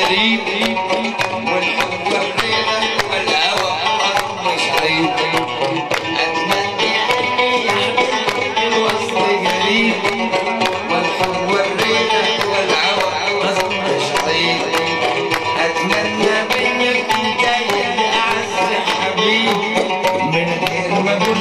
غريب والحب والرضا والهوى مش عيب اتمنى يحبني الوصل غريب والحب والرضا والهوى مش عيب اتمنى منك انت يا اعز حبيب من غير ما اقول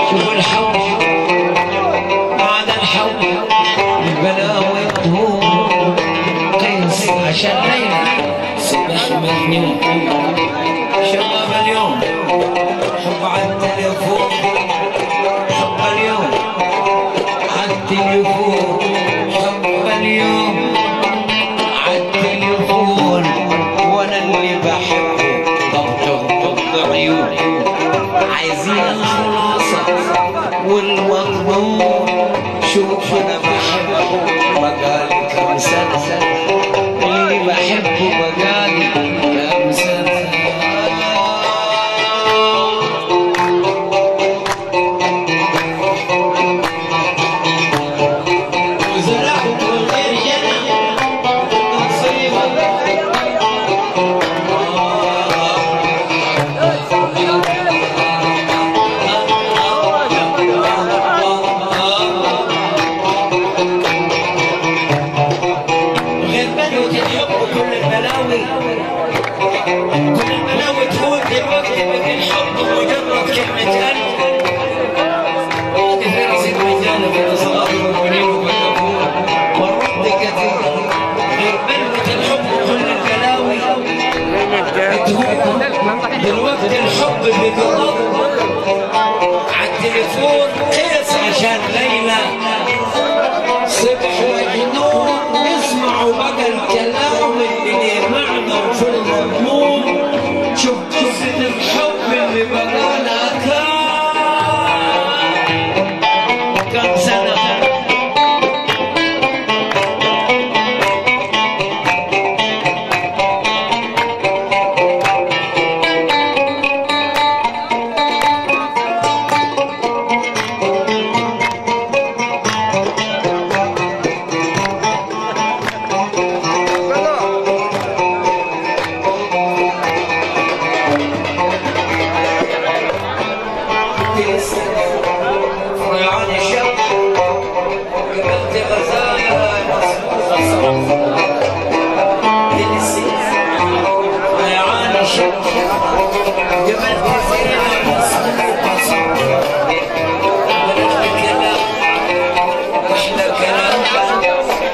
شوف الحب بعد الحب البلاوي عشان ليلى صبح مجنون شباب اليوم حب على التليفون حب اليوم على التليفون حب اليوم على التليفون وانا اللي بحبه طب عيوني عايزين الخلاصة والمضمون شوف انا بحبه بقالي كم سنة اللي بحبه بقالي كم سنة دلوقتي الحب اللي بيضرب على التليفون قيس عشان ليلى صبح مجنون اسمعوا بقى الكلام اللي ليه معنى وفي المضمون شوف قصة الحب اللي بقالها كم سنة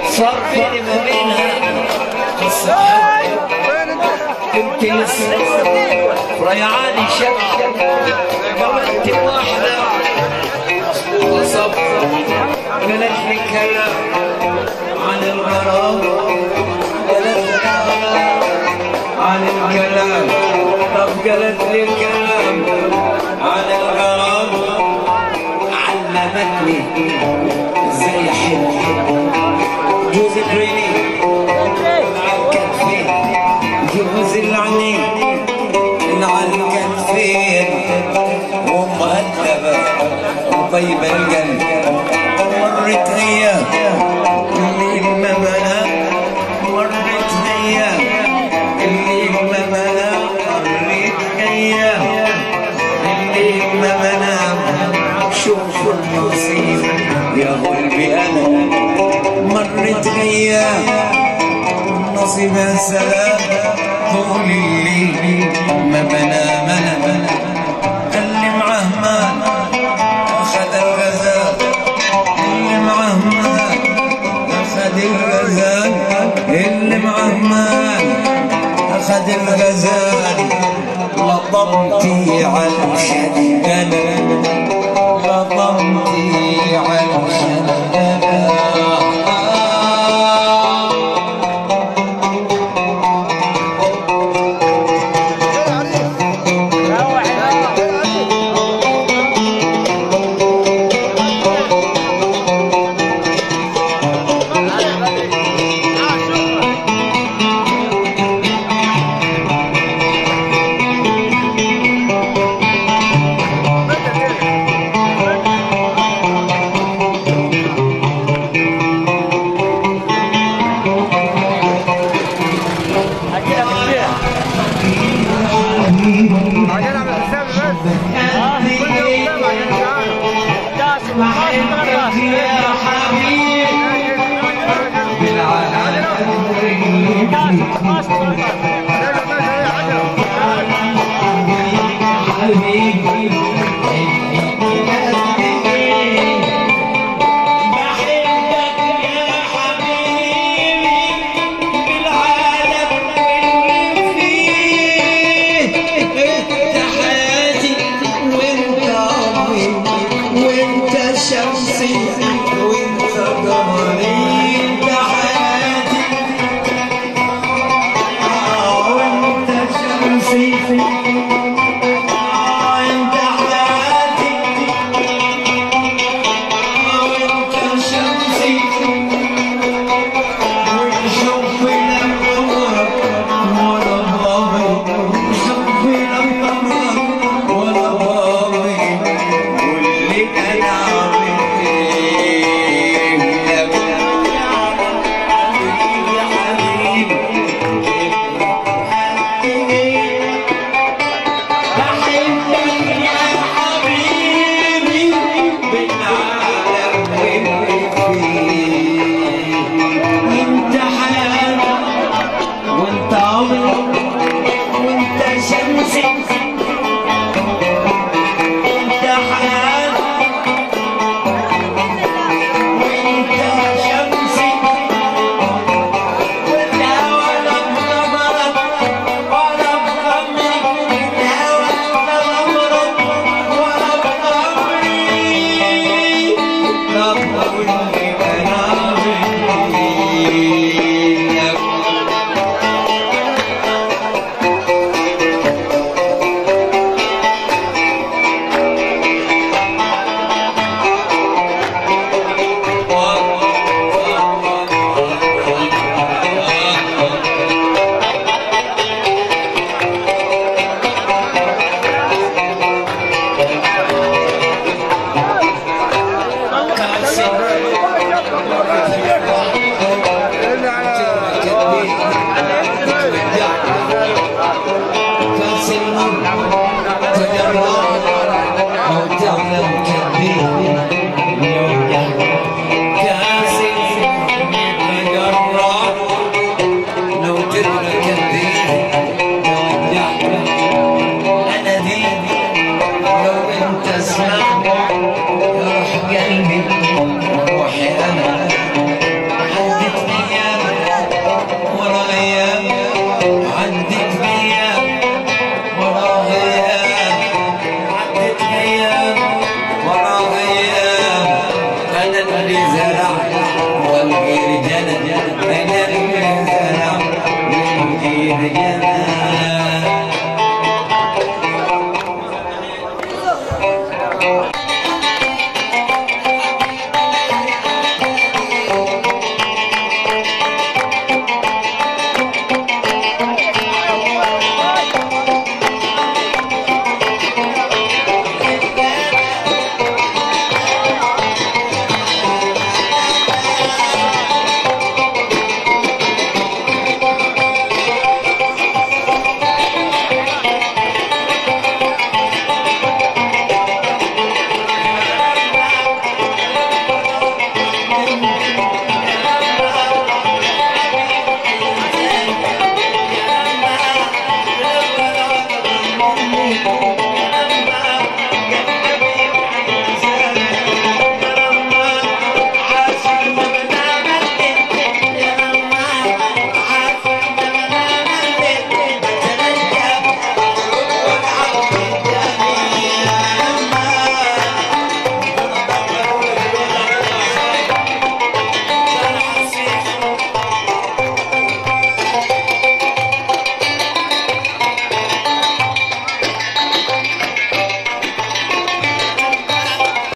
صار بيني ما بينها قصة كنت لسه ريعاني شك قابلت واحدة وصبت قالت لي كلام عن الغرام قالت لي كلام عن الكلام طب قالت لي كلام عن الغرام علمتني ازاي احب جوز العينين الكتفين جوز العينين على الكتفين ومؤدبة وطيبة القلب مرت ايام اللي ما بلا مرت ايام اللي ما بلا مرت ايام اللي ما بنام شوف النصيب يا قلبي انا مرت ايام نصيب السلام طول الليل ما بنام انا اللي معاه مال اخذ الغزال اللي معاه مال اخذ الغزال اللي معاه مال اخذ الغزال لطمتي على